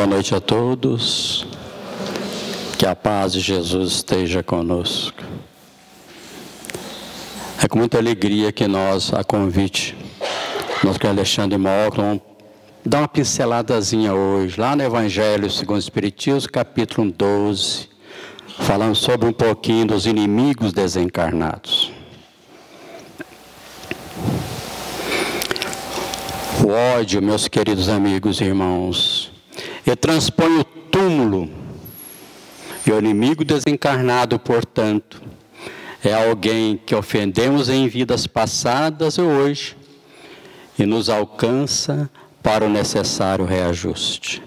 Boa noite a todos. Que a paz de Jesus esteja conosco. É com muita alegria que nós, a convite, nós que Alexandre Moclo, vamos dar uma pinceladazinha hoje, lá no Evangelho segundo o Espiritismo, capítulo 12, falando sobre um pouquinho dos inimigos desencarnados. O ódio, meus queridos amigos e irmãos, ele transpõe o túmulo. E o inimigo desencarnado, portanto, é alguém que ofendemos em vidas passadas ou hoje e nos alcança para o necessário reajuste.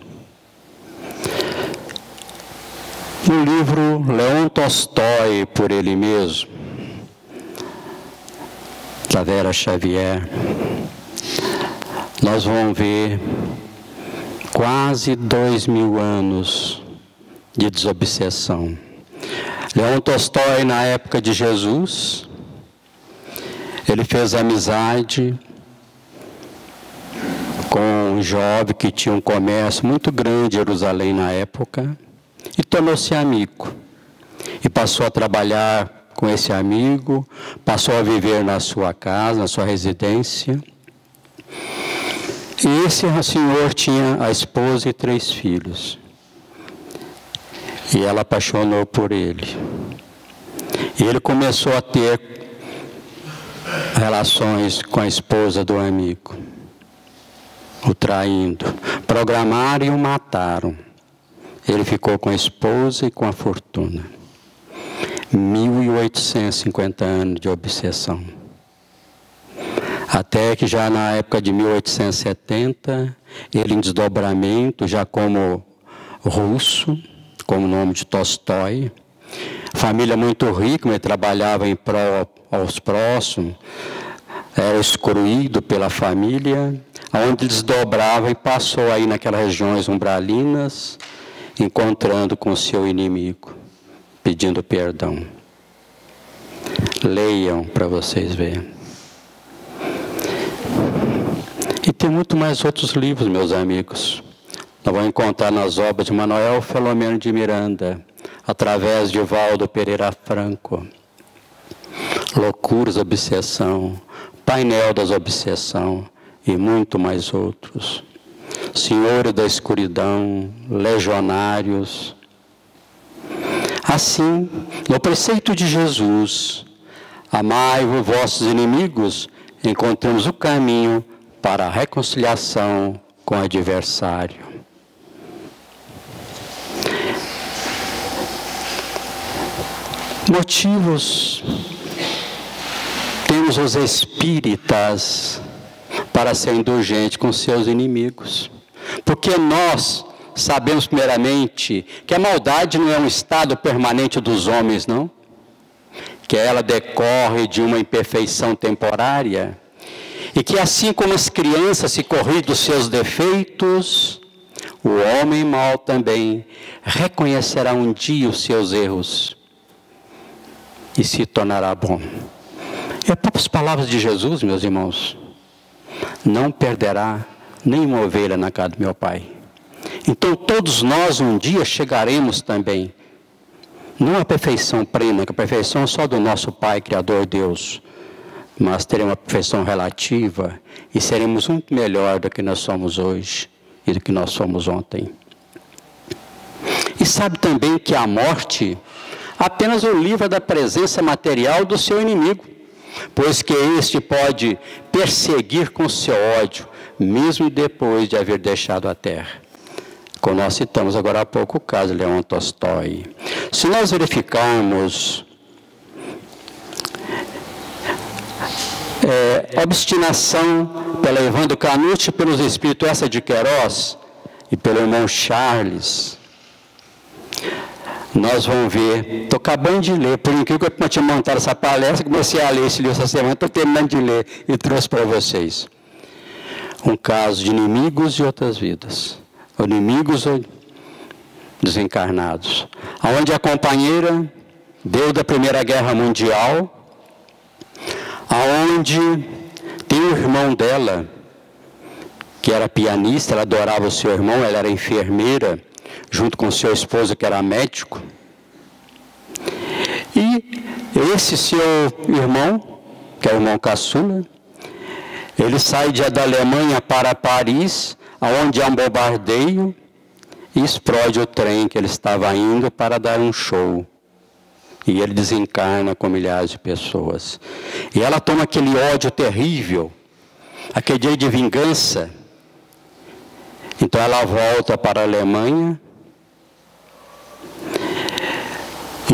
No livro Leon Tolstói, por ele mesmo, da Vera Xavier, nós vamos ver quase 2000 anos de desobsessão. Leon Tolstói, na época de Jesus, ele fez amizade com um jovem que tinha um comércio muito grande em Jerusalém na época e tornou-se amigo. E passou a trabalhar com esse amigo, passou a viver na sua casa, na sua residência. E esse senhor tinha a esposa e 3 filhos. E ela apaixonou por ele. E ele começou a ter relações com a esposa do amigo, o traindo. Programaram e o mataram. Ele ficou com a esposa e com a fortuna. 1850 anos de obsessão. Até que já na época de 1870, ele em desdobramento, já como russo, com o nome de Tolstói, família muito rica, ele trabalhava em prol aos próximos, era excluído pela família, onde desdobrava e passou aí naquelas regiões umbralinas, encontrando com o seu inimigo, pedindo perdão. Leiam para vocês verem. E tem muito mais outros livros, meus amigos. Nós vamos encontrar nas obras de Manuel Filomeno de Miranda, através de Valdo Pereira Franco. Loucuras, Obsessão, Painel das Obsessão e muito mais outros. Senhores da Escuridão, Legionários. Assim, no preceito de Jesus, amai os vossos inimigos, encontramos o caminho para a reconciliação com o adversário. Motivos temos os espíritas para ser indulgentes com seus inimigos. Porque nós sabemos primeiramente que a maldade não é um estado permanente dos homens, não. Que ela decorre de uma imperfeição temporária. E que assim como as crianças se corrigem dos seus defeitos, o homem mau também reconhecerá um dia os seus erros e se tornará bom. É poucas palavras de Jesus, meus irmãos. Não perderá nenhuma ovelha na casa do meu Pai. Então todos nós um dia chegaremos também, não à perfeição plena, que a perfeição é só do nosso Pai, Criador Deus, mas teremos uma perfeição relativa e seremos muito melhor do que nós somos hoje e do que nós somos ontem. E sabe também que a morte apenas o livra da presença material do seu inimigo, pois que este pode perseguir com seu ódio, mesmo depois de haver deixado a terra. Como nós citamos agora há pouco o caso de Leon Tolstói. Se nós verificarmos obstinação pela Evandro Canute, pelos espíritos essa de Queiroz e pelo irmão Charles, nós vamos ver, estou acabando de ler, por incrível que eu tinha montado essa palestra, comecei a ler esse livro essa semana, estou terminando de ler e trouxe para vocês. Um caso de inimigos de outras vidas, inimigos desencarnados, onde a companheira deu da Primeira Guerra Mundial, aonde tem o irmão dela que era pianista, ela adorava o seu irmão, ela era enfermeira, junto com o seu esposo, que era médico. E esse seu irmão, que é o irmão caçula, ele sai da Alemanha para Paris, onde há um bombardeio, e explode o trem que ele estava indo para dar um show. E ele desencarna com milhares de pessoas. E ela toma aquele ódio terrível, aquele dia de vingança. Então ela volta para a Alemanha,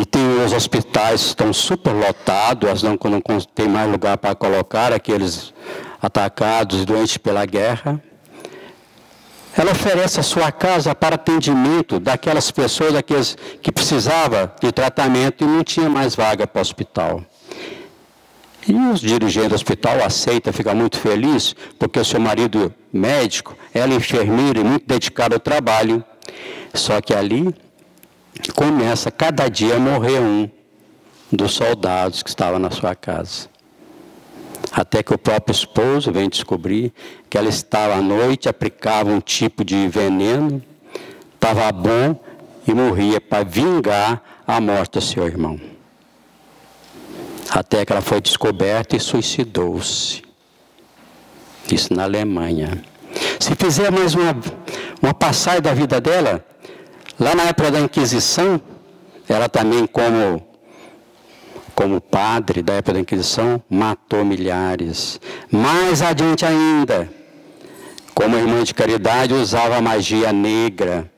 e tem os hospitais que estão superlotados, não tem mais lugar para colocar aqueles atacados, doentes pela guerra. Ela oferece a sua casa para atendimento daquelas pessoas, daqueles que precisavam de tratamento e não tinha mais vaga para o hospital. E os dirigentes do hospital aceitam, ficam muito felizes, porque o seu marido médico, ela enfermeira e muito dedicada ao trabalho. Só que ali começa cada dia a morrer um dos soldados que estavam na sua casa. Até que o próprio esposo vem descobrir que ela estava à noite, aplicava um tipo de veneno, estava bom e morria para vingar a morte do seu irmão. Até que ela foi descoberta e suicidou-se. Isso na Alemanha. Se fizer mais uma passagem da vida dela, lá na época da Inquisição, ela também como padre da época da Inquisição, matou milhares. Mais adiante ainda, como irmã de caridade, usava a magia negra,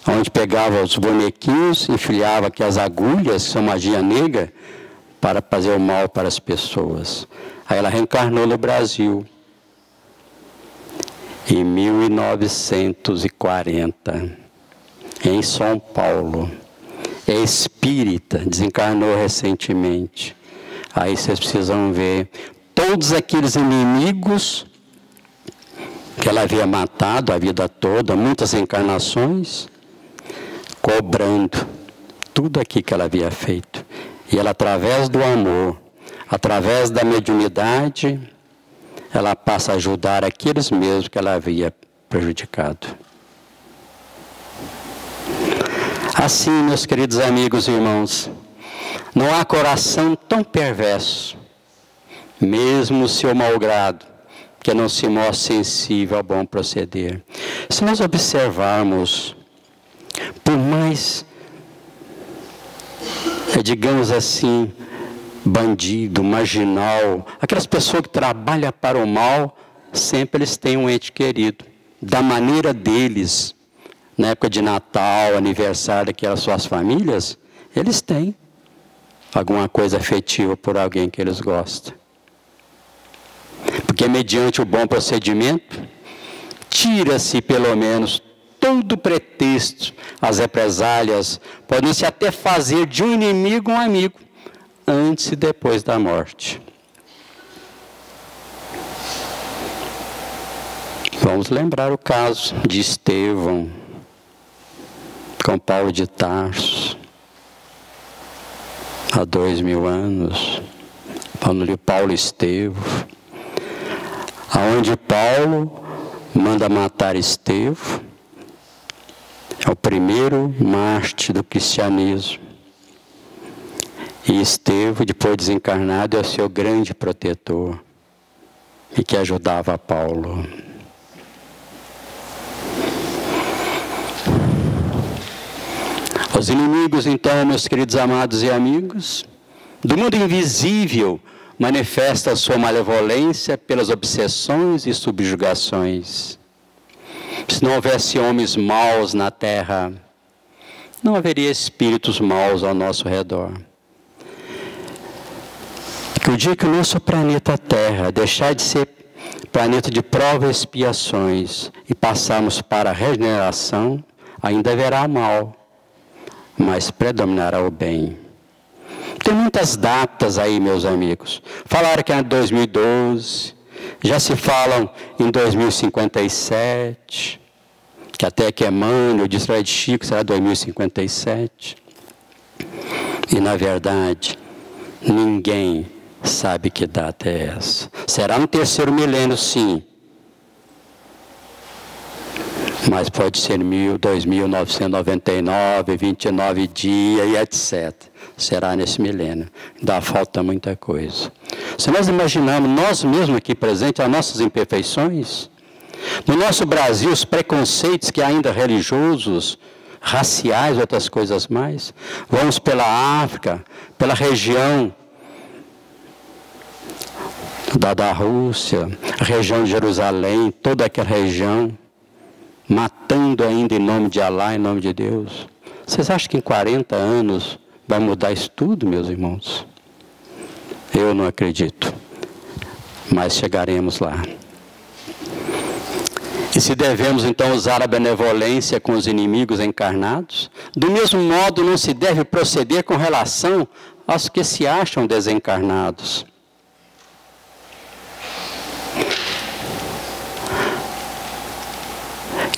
onde pegava os bonequinhos, enfilhava aqui as agulhas, que são magia negra, para fazer o mal para as pessoas. Aí ela reencarnou no Brasil, em 1940, em São Paulo. É espírita, desencarnou recentemente. Aí vocês precisam ver todos aqueles inimigos que ela havia matado a vida toda, muitas encarnações, cobrando tudo aqui que ela havia feito. E ela, através do amor, através da mediunidade, ela passa a ajudar aqueles mesmos que ela havia prejudicado. Assim, meus queridos amigos e irmãos, não há coração tão perverso, mesmo o seu malgrado, que não se mostre sensível ao bom proceder. Se nós observarmos, por mais, digamos assim, bandido, marginal, aquelas pessoas que trabalham para o mal, sempre eles têm um ente querido, da maneira deles. Na época de Natal, aniversário daquelas suas famílias, eles têm alguma coisa afetiva por alguém que eles gostam. Porque mediante o bom procedimento, tira-se pelo menos todo pretexto, as represálias, podem-se até fazer de um inimigo um amigo, antes e depois da morte. Vamos lembrar o caso de Estevão, com Paulo de Tarso, há 2000 anos, Paulo Estevão, aonde Paulo manda matar Estevão, é o primeiro mártir do cristianismo, e Estevão, depois desencarnado, é o seu grande protetor, e que ajudava Paulo. Os inimigos, então, meus queridos amados e amigos, do mundo invisível, manifesta a sua malevolência pelas obsessões e subjugações. Se não houvesse homens maus na terra, não haveria espíritos maus ao nosso redor. Porque o dia que o nosso planeta Terra deixar de ser planeta de provas e expiações e passarmos para a regeneração, ainda haverá mal, mas predominará o bem. Tem muitas datas aí, meus amigos. Falaram que é 2012, já se falam em 2057, que até que Emmanuel disse para Chico será 2057. E na verdade, ninguém sabe que data é essa. Será no terceiro milênio, sim. Mas pode ser 2.999, 29 dias e etc. Será nesse milênio. Ainda falta muita coisa. Se nós imaginarmos nós mesmos aqui presentes, as nossas imperfeições, no nosso Brasil, os preconceitos que ainda religiosos, raciais, outras coisas mais, vamos pela África, pela região da Rússia, a região de Jerusalém, toda aquela região, matando ainda em nome de Alá, em nome de Deus. Vocês acham que em 40 anos vai mudar isso tudo, meus irmãos? Eu não acredito, mas chegaremos lá. E se devemos então usar a benevolência com os inimigos encarnados, do mesmo modo não se deve proceder com relação aos que se acham desencarnados.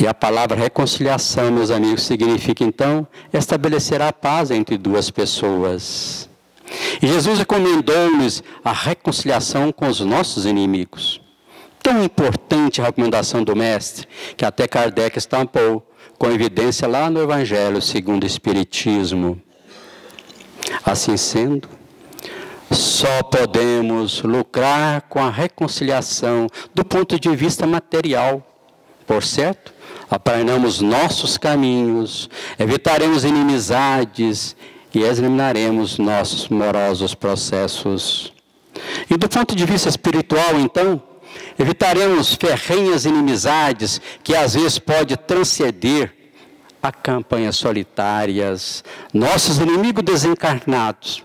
E a palavra reconciliação, meus amigos, significa então estabelecer a paz entre duas pessoas. E Jesus recomendou-nos a reconciliação com os nossos inimigos. Tão importante a recomendação do Mestre, que até Kardec estampou com evidência lá no Evangelho segundo o Espiritismo. Assim sendo, só podemos lucrar com a reconciliação do ponto de vista material. Por certo, aplanamos nossos caminhos, evitaremos inimizades e eliminaremos nossos morosos processos. E do ponto de vista espiritual, então, evitaremos ferrenhas inimizades que às vezes pode transcender a campanhas solitárias. Nossos inimigos desencarnados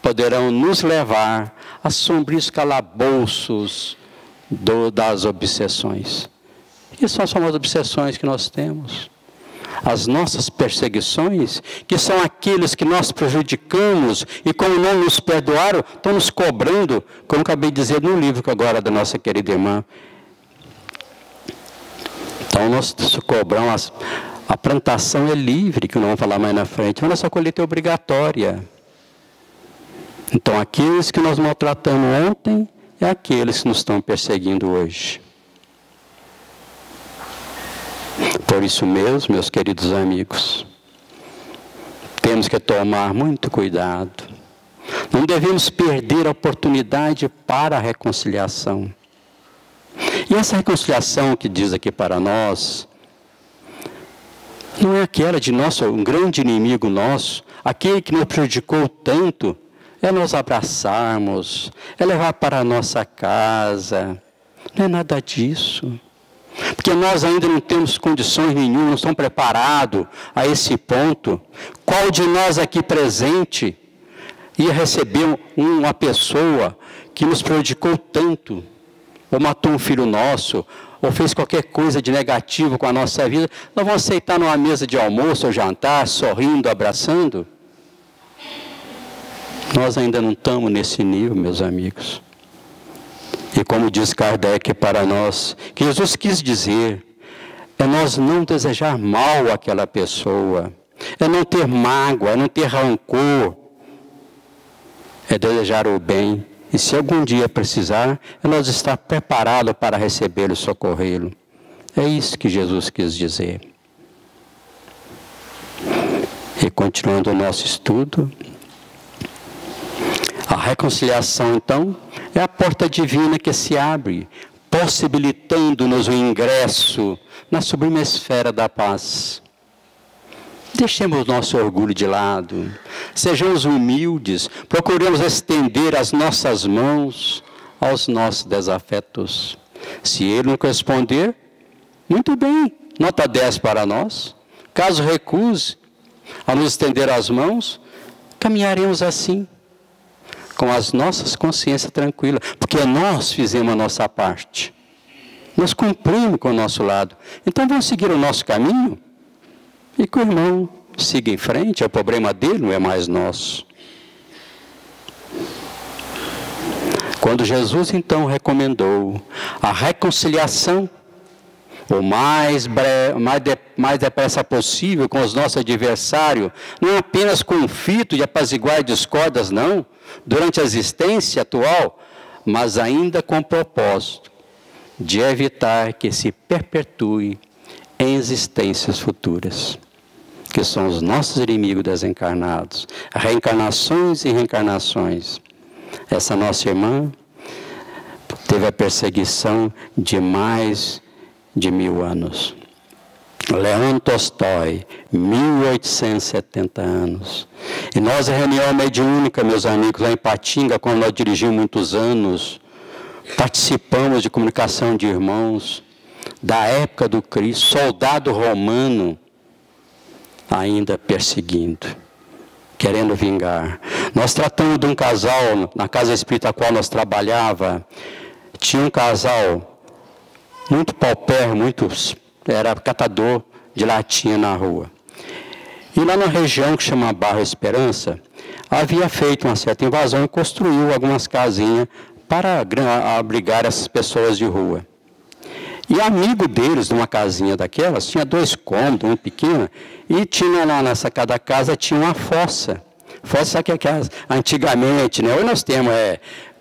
poderão nos levar a sombrios calabouços das obsessões. Que são as famosas obsessões que nós temos? As nossas perseguições, que são aqueles que nós prejudicamos e como não nos perdoaram, estão nos cobrando, como acabei de dizer no livro agora da nossa querida irmã. Então nós cobramos, a plantação é livre, que não vamos falar mais na frente, mas a nossa colheita é obrigatória. Então aqueles que nós maltratamos ontem, é aqueles que nos estão perseguindo hoje. Por isso mesmo, meus queridos amigos, temos que tomar muito cuidado. Não devemos perder a oportunidade para a reconciliação. E essa reconciliação que diz aqui para nós, não é aquela de um grande inimigo nosso, aquele que nos prejudicou tanto, é nós abraçarmos, é levar para a nossa casa, não é nada disso. Porque nós ainda não temos condições nenhuma, não estamos preparados a esse ponto. Qual de nós aqui presente ia receber uma pessoa que nos prejudicou tanto, ou matou um filho nosso, ou fez qualquer coisa de negativo com a nossa vida, nós vamos aceitar numa mesa de almoço ou jantar, sorrindo, abraçando? Nós ainda não estamos nesse nível, meus amigos. E como diz Kardec para nós, que Jesus quis dizer, é nós não desejar mal àquela pessoa, é não ter mágoa, é não ter rancor, é desejar o bem. E se algum dia precisar, é nós estar preparados para recebê-lo e socorrê-lo. É isso que Jesus quis dizer. E continuando o nosso estudo, a reconciliação, então, é a porta divina que se abre, possibilitando-nos o ingresso na sublime esfera da paz. Deixemos nosso orgulho de lado, sejamos humildes, procuremos estender as nossas mãos aos nossos desafetos. Se ele não corresponder, muito bem, nota 10 para nós. Caso recuse a nos estender as mãos, caminharemos assim, com as nossas consciências tranquilas, porque nós fizemos a nossa parte. Nós cumprimos com o nosso lado. Então vamos seguir o nosso caminho e que o irmão siga em frente, é o problema dele, não é mais nosso. Quando Jesus então recomendou a reconciliação, o mais depressa possível com os nossos adversários, não apenas com o fito de apaziguar discórdias, não, durante a existência atual, mas ainda com o propósito de evitar que se perpetue em existências futuras, que são os nossos inimigos desencarnados, reencarnações e reencarnações. Essa nossa irmã teve a perseguição de mais de 1000 anos. Leão Tolstói, 1870 anos. E nós, a reunião mediúnica, meus amigos, lá em Patinga, quando nós dirigimos muitos anos, participamos de comunicação de irmãos, da época do Cristo, soldado romano, ainda perseguindo, querendo vingar. Nós tratamos de um casal, na casa espírita a qual nós trabalhava, tinha um casal muito paupérrimo, era catador de latinha na rua. E lá na região que chama Barra Esperança, havia feito uma certa invasão e construiu algumas casinhas para abrigar essas pessoas de rua. E amigo deles, numa casinha daquelas, tinha 2 cômodos, um pequeno, e tinha lá nessa cada casa tinha uma fossa. Fossa que antigamente, né? Hoje nós temos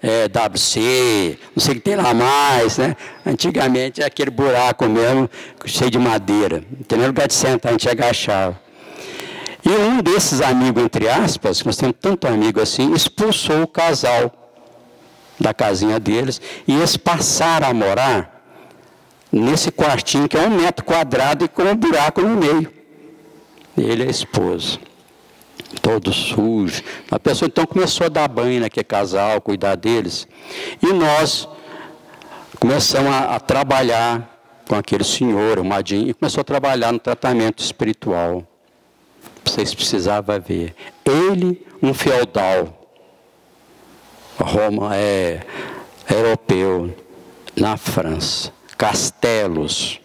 WC, não sei o que tem lá mais, né? Antigamente é aquele buraco mesmo, cheio de madeira. Não tem nem lugar de sentar, a gente agachava. E um desses amigos, entre aspas, nós temos tanto amigo assim, expulsou o casal da casinha deles, e eles passaram a morar nesse quartinho que é 1 metro quadrado e com um buraco no meio. Ele e a esposa. Todo sujo. A pessoa então começou a dar banho naquele casal, cuidar deles. E nós começamos a trabalhar com aquele senhor, o Madinho, e começou a trabalhar no tratamento espiritual. Vocês precisavam ver. Ele, um feudal, europeu, na França, castelos,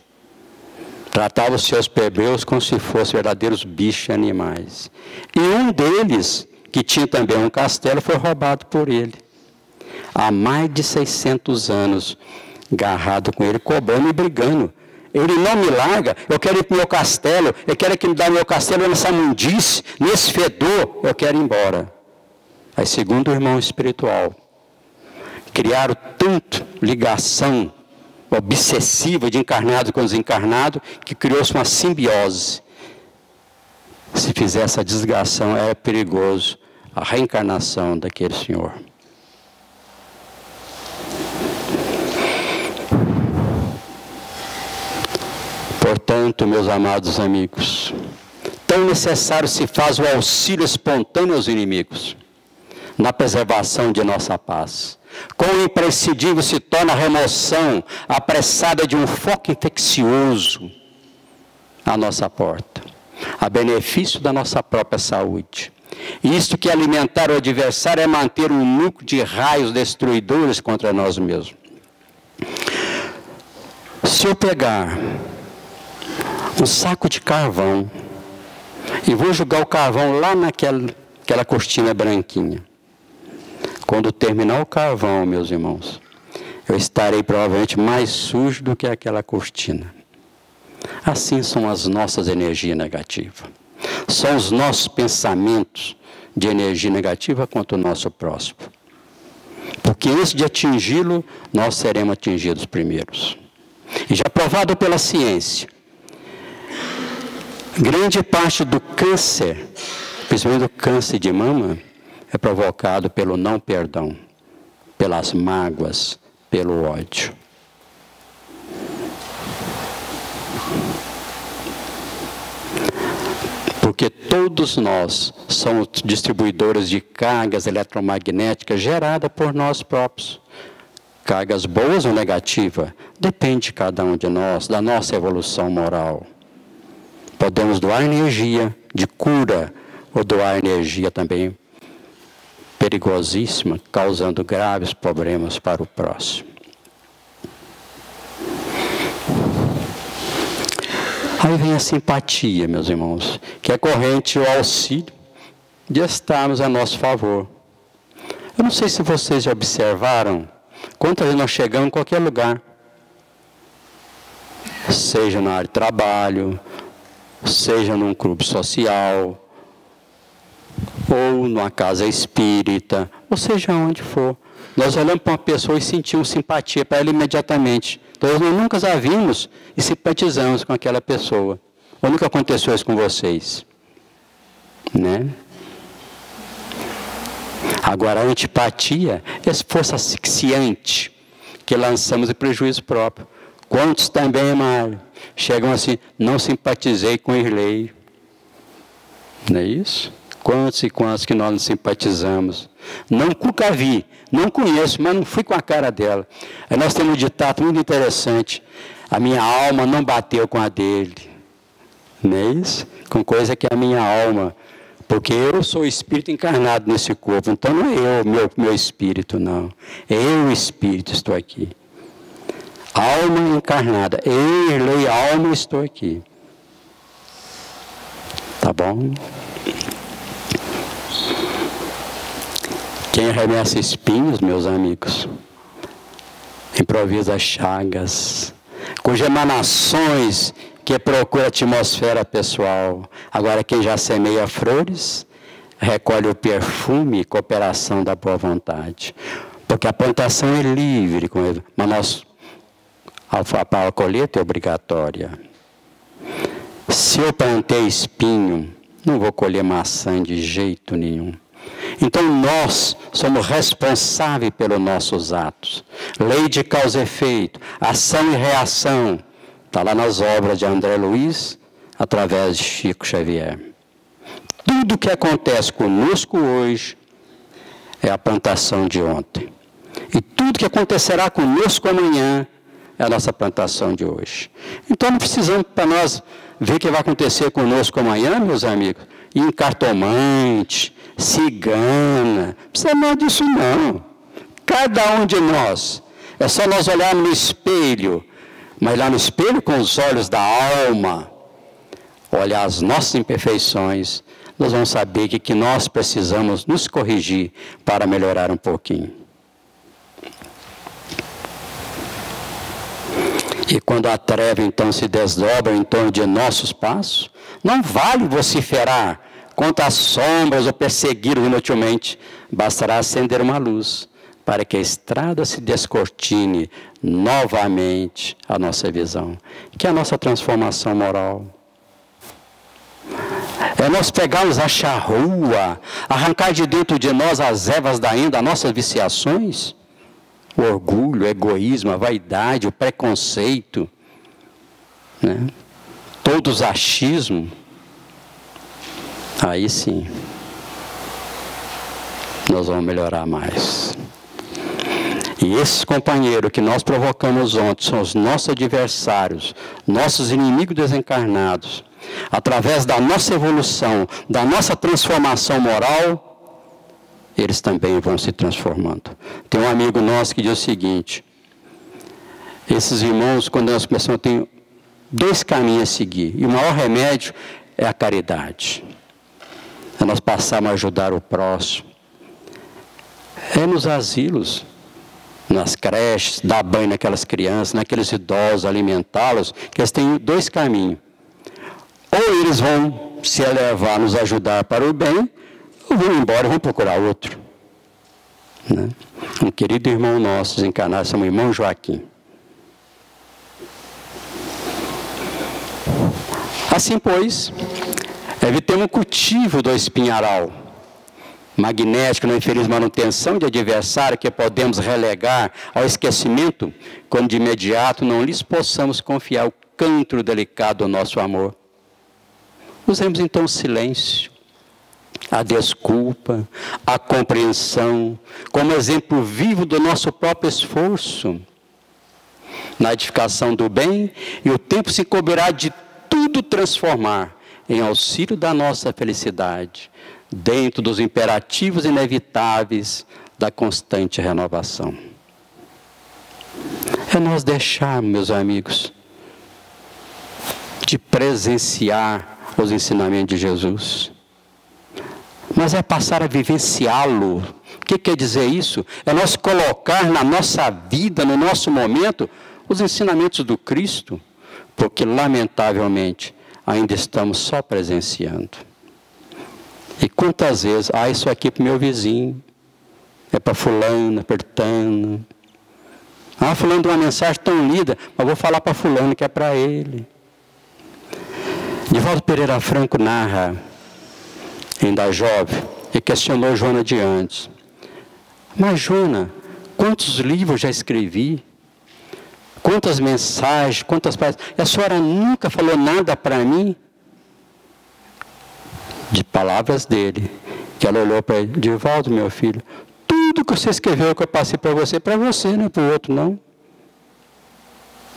tratava os seus plebeus como se fossem verdadeiros bichos e animais. E um deles, que tinha também um castelo, foi roubado por ele. Há mais de 600 anos, agarrado com ele, cobrando e brigando. Ele não me larga, eu quero ir para o meu castelo, eu quero que me dê meu castelo nessa mundice, nesse fedor, eu quero ir embora. Aí, segundo o irmão espiritual, criaram tanto ligação obsessiva de encarnado com desencarnado, que criou-se uma simbiose. Se fizer essa desgação, é perigoso a reencarnação daquele senhor. Portanto, meus amados amigos, tão necessário se faz o auxílio espontâneo aos inimigos, na preservação de nossa paz. Quão imprescindível se torna a remoção apressada de um foco infeccioso à nossa porta, a benefício da nossa própria saúde. Isto que alimentar o adversário é manter um núcleo de raios destruidores contra nós mesmos. Se eu pegar um saco de carvão e vou jogar o carvão lá naquela cortina branquinha, quando terminar o carvão, meus irmãos, eu estarei provavelmente mais sujo do que aquela cortina. Assim são as nossas energias negativas. São os nossos pensamentos de energia negativa contra o nosso próximo. Porque antes de atingi-lo, nós seremos atingidos primeiros. E já provado pela ciência, grande parte do câncer, principalmente do câncer de mama, é provocado pelo não perdão, pelas mágoas, pelo ódio. Porque todos nós somos distribuidores de cargas eletromagnéticas geradas por nós próprios. Cargas boas ou negativas, depende de cada um de nós, da nossa evolução moral. Podemos doar energia de cura ou doar energia também perigosíssima, causando graves problemas para o próximo. Aí vem a simpatia, meus irmãos, que é corrente o auxílio de estarmos a nosso favor. Eu não sei se vocês já observaram quantas vezes nós chegamos em qualquer lugar, seja na área de trabalho, seja num clube social, ou numa casa espírita, ou seja onde for. Nós olhamos para uma pessoa e sentimos simpatia para ela imediatamente. Então, nós nunca a vimos e simpatizamos com aquela pessoa. Ou nunca aconteceu isso com vocês? Né? Agora, a antipatia é força asfixiante que lançamos em prejuízo próprio. Quantos também, Mário, chegam assim, não simpatizei com Irlei. Não é isso? Quantos e quantos que nós não simpatizamos? Nunca vi, não conheço, mas não fui com a cara dela. Aí nós temos um ditado muito interessante. A minha alma não bateu com a dele. Não é isso? Com coisa que é a minha alma. Porque eu sou o espírito encarnado nesse corpo. Então não é eu, meu espírito, não. É eu, o espírito, estou aqui. Alma encarnada. Eu, Irlei, alma, estou aqui. Tá bom? Quem arremessa espinhos, meus amigos, improvisa chagas, cujas emanações que procura a atmosfera pessoal. Agora, quem já semeia flores, recolhe o perfume e cooperação da boa vontade. Porque a plantação é livre, mas a colheita é obrigatória. Se eu plantei espinho, não vou colher maçã de jeito nenhum. Então nós somos responsáveis pelos nossos atos. Lei de causa e efeito, ação e reação. Está lá nas obras de André Luiz, através de Chico Xavier. Tudo que acontece conosco hoje é a plantação de ontem. E tudo que acontecerá conosco amanhã é a nossa plantação de hoje. Então não precisamos, para nós, ver o que vai acontecer conosco amanhã, meus amigos, em cartomante, cigana, não precisa nada disso não. Cada um de nós, é só nós olharmos no espelho, mas lá no espelho com os olhos da alma, olhar as nossas imperfeições, nós vamos saber que nós precisamos nos corrigir para melhorar um pouquinho. E quando a treva então se desdobra em torno de nossos passos, não vale vociferar contra as sombras ou persegui-los inutilmente. Bastará acender uma luz para que a estrada se descortine novamente a nossa visão, que é a nossa transformação moral. É nós pegarmos a charrua, arrancar de dentro de nós as ervas daí das nossas viciações, o orgulho, o egoísmo, a vaidade, o preconceito, né? Todo os achismos. Aí sim, nós vamos melhorar mais. E esses companheiros que nós provocamos ontem são os nossos adversários, nossos inimigos desencarnados. Através da nossa evolução, da nossa transformação moral, eles também vão se transformando. Tem um amigo nosso que diz o seguinte: esses irmãos, quando nós começamos, tem dois caminhos a seguir. E o maior remédio é a caridade. É nós passarmos a ajudar o próximo. É nos asilos, nas creches, dar banho naquelas crianças, naqueles idosos, alimentá-los, que eles têm dois caminhos. Ou eles vão se elevar, nos ajudar para o bem, ou vão embora, vão procurar outro. Né? Um querido irmão nosso, desencarnado, chama irmão Joaquim. Assim, pois, evitemos o cultivo do espinharal magnético na infeliz manutenção de adversário que podemos relegar ao esquecimento, quando de imediato não lhes possamos confiar o canto delicado do nosso amor. Usemos então o silêncio, a desculpa, a compreensão, como exemplo vivo do nosso próprio esforço na edificação do bem, e o tempo se cobrirá de tudo transformar em auxílio da nossa felicidade, dentro dos imperativos inevitáveis da constante renovação. É nós deixarmos, meus amigos, de presenciar os ensinamentos de Jesus, mas é passar a vivenciá-lo. O que quer dizer isso? É nós colocar na nossa vida, no nosso momento, os ensinamentos do Cristo, porque lamentavelmente ainda estamos só presenciando. E quantas vezes, isso aqui para o meu vizinho, é para fulano, apertando. Ah, fulano de uma mensagem tão linda, mas vou falar para fulano que é para ele. Divaldo Pereira Franco narra, ainda jovem, e questionou Joana de antes. Mas Joana, quantos livros já escrevi? Quantas mensagens, quantas páginas? E a senhora nunca falou nada para mim? De palavras dele, que ela olhou para ele, Divaldo, meu filho, tudo que você escreveu, que eu passei para você, não é para o outro, não.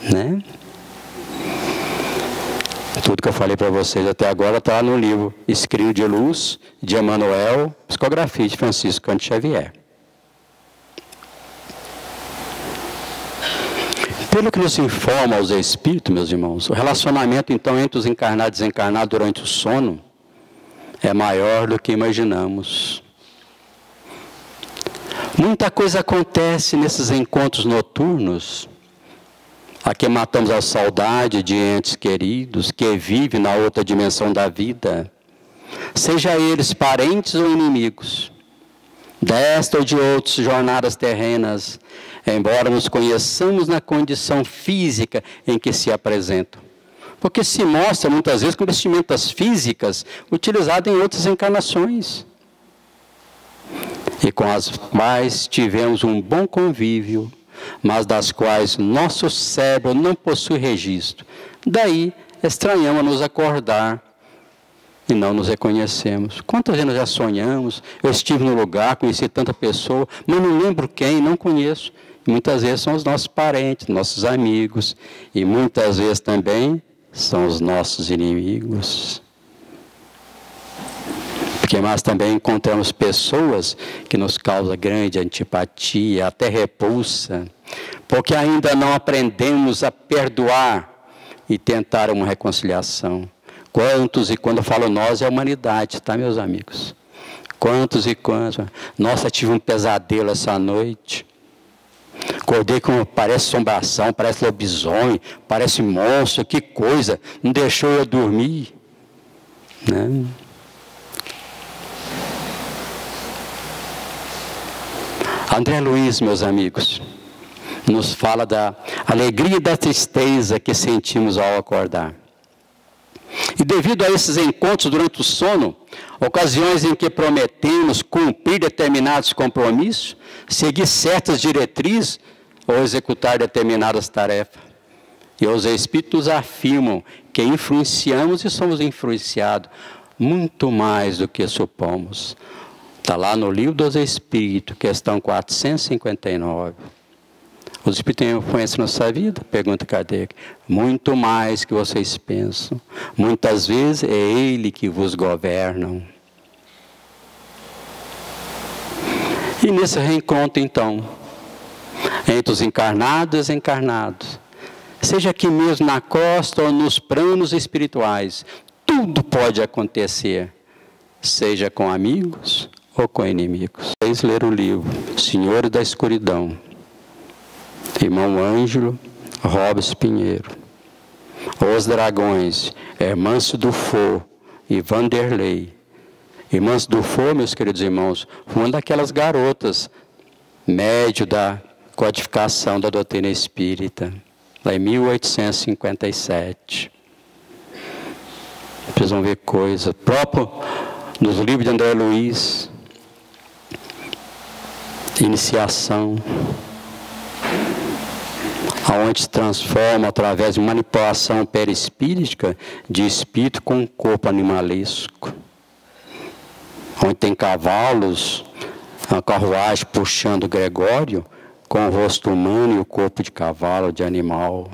Né? Tudo que eu falei para vocês até agora está no livro Escrio de Luz, de Emmanuel, Psicografia de Francisco Cândido Xavier. Pelo que nos informa os Espíritos, meus irmãos, o relacionamento então entre os encarnados e desencarnados durante o sono é maior do que imaginamos. Muita coisa acontece nesses encontros noturnos. Aqui matamos a saudade de entes queridos que vivem na outra dimensão da vida, seja eles parentes ou inimigos, desta ou de outras jornadas terrenas, embora nos conheçamos na condição física em que se apresentam. Porque se mostra muitas vezes com vestimentas físicas utilizadas em outras encarnações, e com as quais tivemos um bom convívio, mas das quais nosso cérebro não possui registro. Daí, estranhamos nos acordar e não nos reconhecemos. Quantas vezes nós já sonhamos, eu estive no lugar, conheci tanta pessoa, mas não lembro quem, não conheço. E muitas vezes são os nossos parentes, nossos amigos, e muitas vezes também são os nossos inimigos. Porque nós também encontramos pessoas que nos causam grande antipatia, até repulsa, porque ainda não aprendemos a perdoar e tentar uma reconciliação. Quantos, e quando eu falo nós, é a humanidade, tá, meus amigos? Quantos e quantos? Nossa, tive um pesadelo essa noite. Acordei com, parece assombração, parece lobisomem, parece monstro, que coisa, não deixou eu dormir, né? André Luiz, meus amigos, nos fala da alegria e da tristeza que sentimos ao acordar. E devido a esses encontros durante o sono, ocasiões em que prometemos cumprir determinados compromissos, seguir certas diretrizes ou executar determinadas tarefas. E os Espíritos nos afirmam que influenciamos e somos influenciados muito mais do que supomos. Está lá no Livro dos Espíritos, questão 459. Os Espíritos têm influência na sua vida? Pergunta Kardec. Muito mais que vocês pensam. Muitas vezes é Ele que vos governa. E nesse reencontro, então, entre os encarnados e desencarnados, seja aqui mesmo na costa ou nos planos espirituais, tudo pode acontecer, seja com amigos ou com inimigos. Vocês leram o livro Senhores da Escuridão, irmão Ângelo Robes Pinheiro. Os Dragões, Hermâncio Dufour e Vanderlei. Hermâncio Dufour, meus queridos irmãos, foi uma daquelas garotas, médio da codificação da doutrina espírita, lá em 1857. Vocês vão ver coisa. Próprio nos livros de André Luiz, Iniciação, aonde se transforma através de manipulação perispírita de espírito com um corpo animalesco. Onde tem cavalos, a carruagem puxando o Gregório, com o rosto humano e o corpo de cavalo, de animal.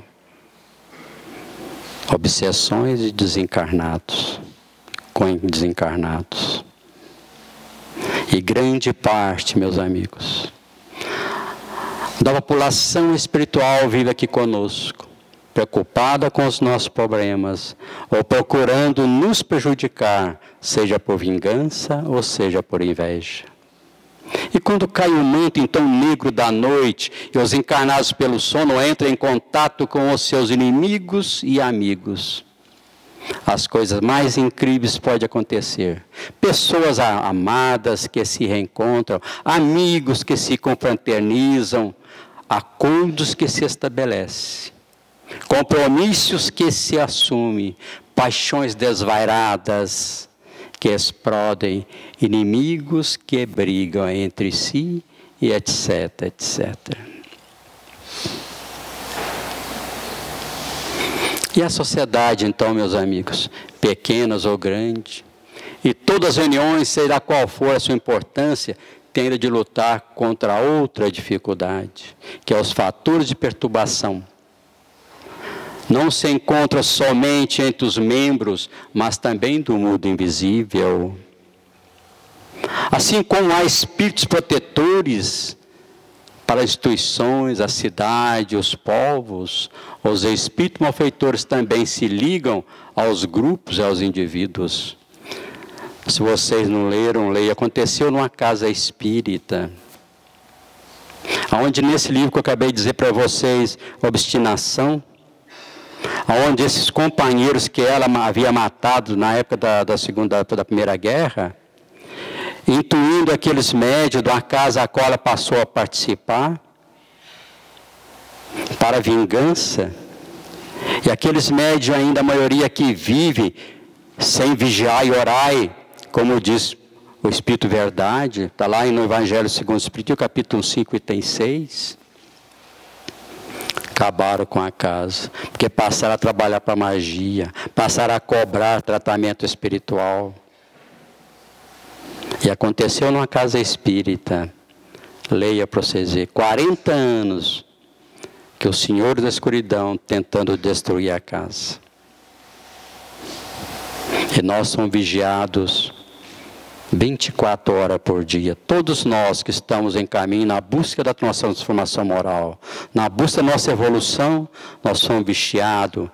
Obsessões de desencarnados, com desencarnados. E grande parte, meus amigos, da população espiritual vive aqui conosco, preocupada com os nossos problemas, ou procurando nos prejudicar, seja por vingança ou seja por inveja. E quando cai o manto, então, negro da noite, e os encarnados pelo sono entram em contato com os seus inimigos e amigos. as coisas mais incríveis podem acontecer. Pessoas amadas que se reencontram, amigos que se confraternizam, acordos que se estabelecem, compromissos que se assumem, paixões desvairadas que explodem, inimigos que brigam entre si e etc, etc. E a sociedade, então, meus amigos, pequenas ou grandes, e todas as reuniões, seja qual for a sua importância, têm de lutar contra outra dificuldade, que é os fatores de perturbação. Não se encontra somente entre os membros, mas também do mundo invisível. Assim como há espíritos protetores para as instituições, a cidade, os povos, os espíritos malfeitores também se ligam aos grupos e aos indivíduos. Se vocês não leram, leia. Aconteceu numa casa espírita, onde nesse livro que eu acabei de dizer para vocês, Obstinação, onde esses companheiros que ela havia matado na época da Primeira Guerra, intuindo aqueles médios de uma casa a qual ela passou a participar, para vingança, e aqueles médios ainda, a maioria que vive sem vigiar e orar, como diz o Espírito Verdade, está lá no Evangelho segundo o Espírito, capítulo 5, item 6, acabaram com a casa, porque passaram a trabalhar para magia, passaram a cobrar tratamento espiritual. E aconteceu numa casa espírita, leia para vocês verem, 40 anos, que o Senhor da escuridão tentando destruir a casa. E nós somos vigiados 24 horas por dia. Todos nós que estamos em caminho na busca da nossa transformação moral, na busca da nossa evolução, nós somos vigiados.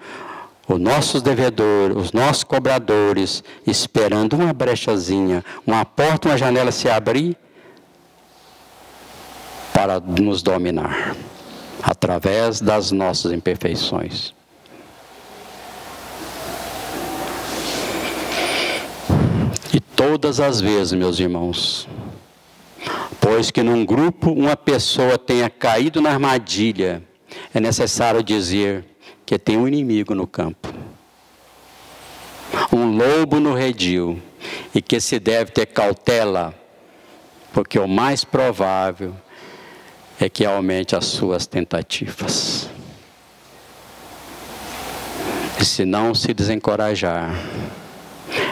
Os nossos devedores, os nossos cobradores, esperando uma brechazinha, uma porta, uma janela se abrir para nos dominar, através das nossas imperfeições. E todas as vezes, meus irmãos, pois que num grupo uma pessoa tenha caído na armadilha, é necessário dizer que tem um inimigo no campo, um lobo no redil, e que se deve ter cautela, porque o mais provável é que aumente as suas tentativas. E se não se desencorajar,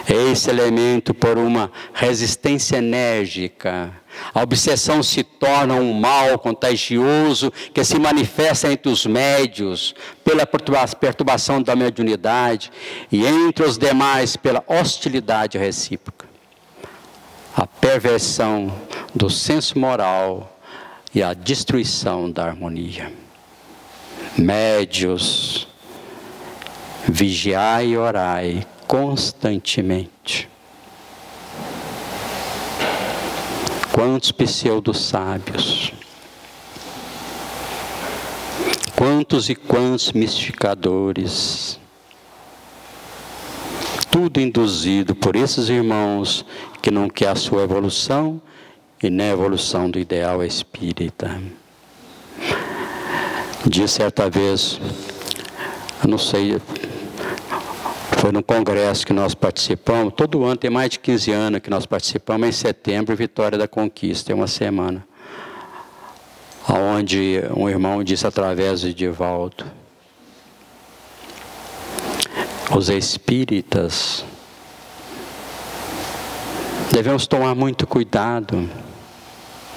esse elemento, por uma resistência enérgica, a obsessão se torna um mal contagioso que se manifesta entre os médios pela perturbação da mediunidade e entre os demais pela hostilidade recíproca. A perversão do senso moral e a destruição da harmonia. Médios, vigiai e orai constantemente. Quantos pseudo-sábios, quantos e quantos mistificadores, tudo induzido por esses irmãos que não quer a sua evolução e nem a evolução do ideal espírita. Disse certa vez, eu não sei, foi num congresso que nós participamos, todo ano, tem mais de 15 anos que nós participamos, em setembro, Vitória da Conquista, é uma semana, onde um irmão disse através de Divaldo, os espíritas devemos tomar muito cuidado.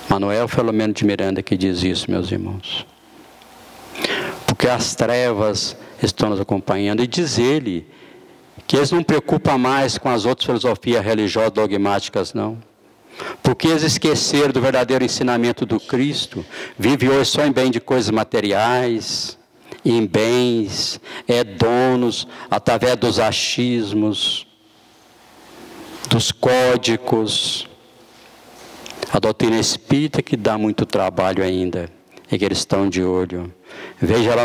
Manuel Filomeno de Miranda que diz isso, meus irmãos, porque as trevas estão nos acompanhando, e diz ele que eles não preocupam mais com as outras filosofias religiosas dogmáticas, não. Porque eles esqueceram do verdadeiro ensinamento do Cristo, vivem hoje só em bem de coisas materiais, em bens, donos, através dos achismos, dos códigos. A doutrina espírita que dá muito trabalho ainda, é que eles estão de olho. Veja lá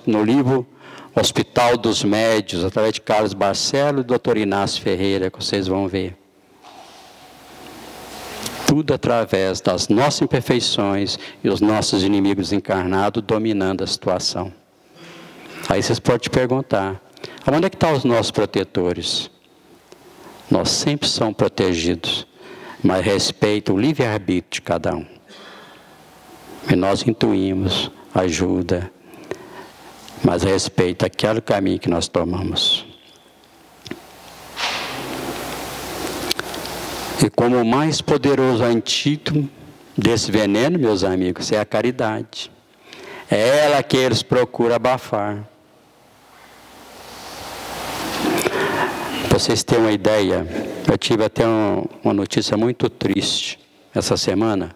no livro Hospital dos Médios, através de Carlos Barcelo e Dr. Inácio Ferreira, que vocês vão ver. Tudo através das nossas imperfeições e os nossos inimigos encarnados dominando a situação. Aí vocês podem te perguntar, onde é que estão os nossos protetores? Nós sempre somos protegidos, mas respeita o livre-arbítrio de cada um. E nós intuímos ajuda, mas respeita aquele caminho que nós tomamos. E como o mais poderoso antídoto desse veneno, meus amigos, é a caridade. É ela que eles procuram abafar. Para vocês terem uma ideia, eu tive até uma notícia muito triste essa semana,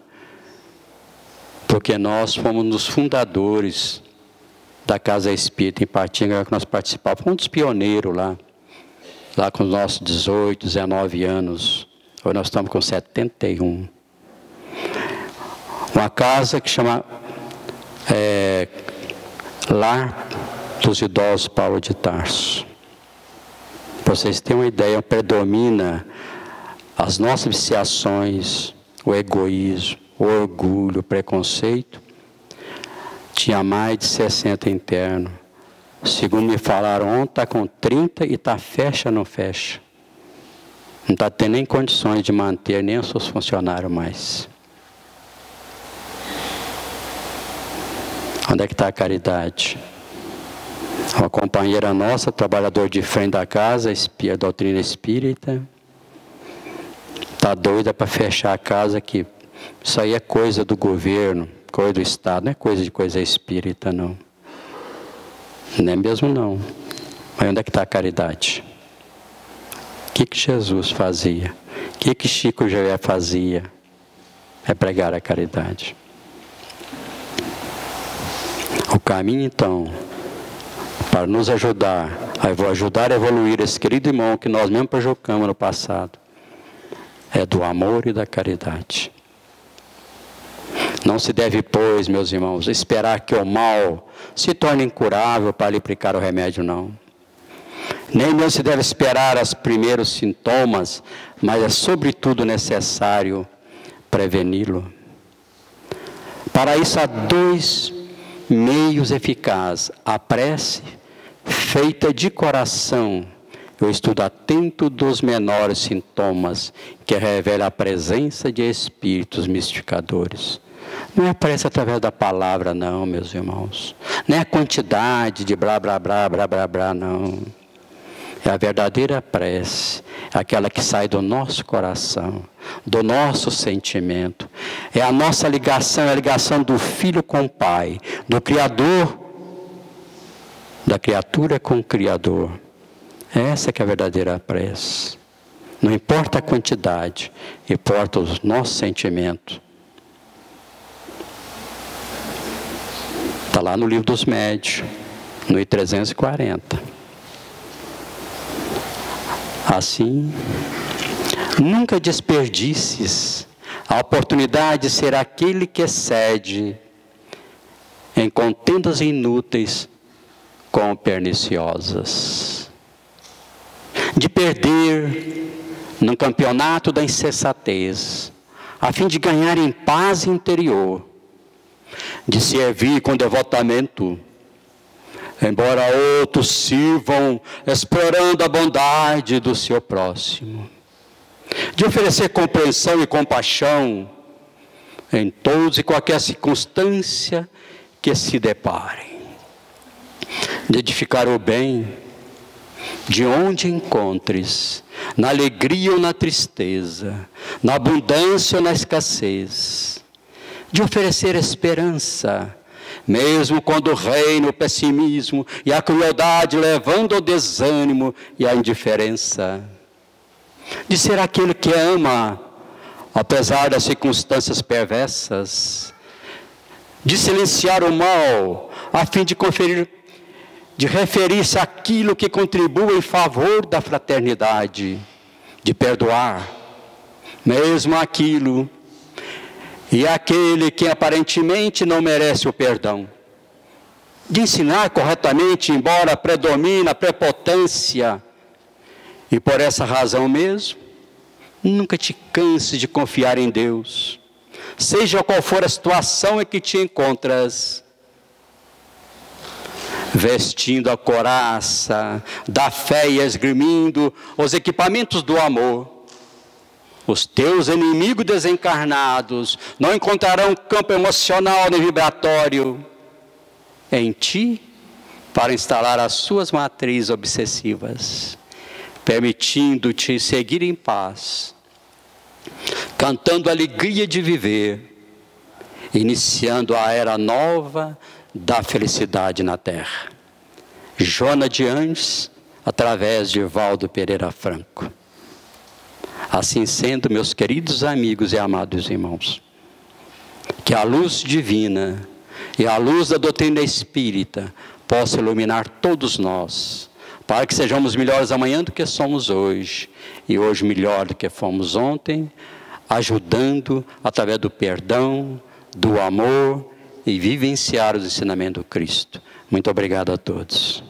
porque nós fomos um dos fundadores da Casa Espírita em Patinga, que nós participávamos, fomos um dos pioneiros lá com os nossos 18, 19 anos. Hoje nós estamos com 71. Uma casa que chama Lar dos Idosos Paulo de Tarso. Para vocês terem uma ideia, predomina as nossas viciações, o egoísmo, o orgulho, o preconceito. Tinha mais de 60 internos. Segundo me falaram ontem, está com 30 e está fecha, não fecha. Não está tendo nem condições de manter nem os seus funcionários mais. Onde é que está a caridade? Uma companheira nossa, trabalhador de frente da casa, a doutrina espírita, está doida para fechar a casa, que isso aí é coisa do governo, coisa do Estado, não é coisa espírita, não. Nem mesmo não. Mas onde é que está a caridade? O que Jesus fazia? O que Chico Xavier fazia? É pregar a caridade. O caminho, então, para nos ajudar a evoluir esse querido irmão que nós mesmo prejudicamos no passado, é do amor e da caridade. Não se deve, pois, meus irmãos, esperar que o mal se torne incurável para lhe aplicar o remédio, não. Nem mesmo se deve esperar os primeiros sintomas, mas é sobretudo necessário preveni-lo. Para isso há dois meios eficazes: a prece, feita de coração, o estudo atento dos menores sintomas, que revela a presença de espíritos mistificadores. Não é a prece através da palavra, não, meus irmãos. Não é a quantidade de blá, blá, blá, blá, blá, blá, não. É a verdadeira prece, aquela que sai do nosso coração, do nosso sentimento. É a nossa ligação, é a ligação do Filho com o Pai, do Criador, da criatura com o Criador. Essa que é a verdadeira prece. Não importa a quantidade, importa os nossos sentimentos. Está lá no Livro dos Médiuns, no I 340. Assim, nunca desperdices a oportunidade de ser aquele que excede em contendas inúteis com perniciosas. De perder no campeonato da insensatez, a fim de ganhar em paz interior, de servir com devotamento, embora outros sirvam explorando a bondade do seu próximo, de oferecer compreensão e compaixão em todos e qualquer circunstância que se deparem, de edificar o bem de onde encontres, na alegria ou na tristeza, na abundância ou na escassez, de oferecer esperança, mesmo quando reina o pessimismo e a crueldade levando ao desânimo e à indiferença, de ser aquele que ama, apesar das circunstâncias perversas, de silenciar o mal, a fim de referir-se àquilo que contribui em favor da fraternidade, de perdoar, mesmo aquilo e aquele que aparentemente não merece o perdão, de ensinar corretamente, embora predomine a prepotência. E por essa razão mesmo, nunca te canses de confiar em Deus. Seja qual for a situação em que te encontras, vestindo a couraça da fé e esgrimindo os equipamentos do amor, os teus inimigos desencarnados não encontrarão campo emocional nem vibratório em ti para instalar as suas matrizes obsessivas, permitindo-te seguir em paz, cantando a alegria de viver, iniciando a era nova da felicidade na terra. Joana de Anjos, através de Valdo Pereira Franco. Assim sendo, meus queridos amigos e amados irmãos, que a luz divina e a luz da doutrina espírita possa iluminar todos nós, para que sejamos melhores amanhã do que somos hoje, e hoje melhor do que fomos ontem, ajudando através do perdão, do amor e vivenciar os ensinamentos do Cristo. Muito obrigado a todos.